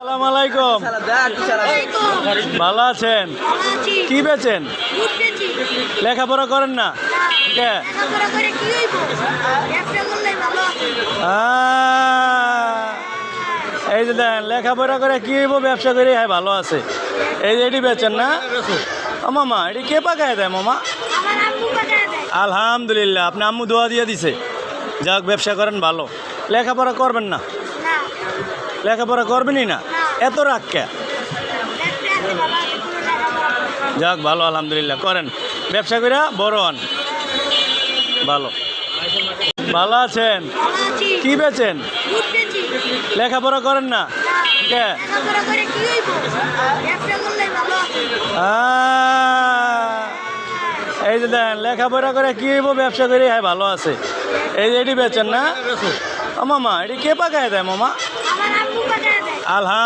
আসসালামু আলাইকুম। ভালো আছেন? কি বেচেন? লেখাপড়া করেন না? কে? এই যে দেন, লেখাপড়া করে কি হইব, ব্যবসা করে হ্যাঁ ভালো আছে। এই যে এটি বেচেন না? ও মামা, এটি কে পাকায় দেয় মামা? আলহামদুলিল্লাহ, আপনি আম্মু দোয়া দিয়ে দিছে। যাক, ব্যবসা করেন ভালো। লেখাপড়া করবেন না? লেখাপড়া করবেনই না? এত রাগ কে? যাক ভালো, আলহামদুলিল্লাহ, করেন ব্যবসা করে বড় হন। ভালো। ভালো আছেন? কি বেচেন? লেখাপড়া করেন না? কে? এই যে দেন, লেখাপড়া করে কি হইব, ব্যবসা করে হ্যাঁ ভালো আছে। এই যে এটি বেচেন না? ও মামা, এটি কে পাকায় দেয় মামা? আলহামদুলিল্লাহ।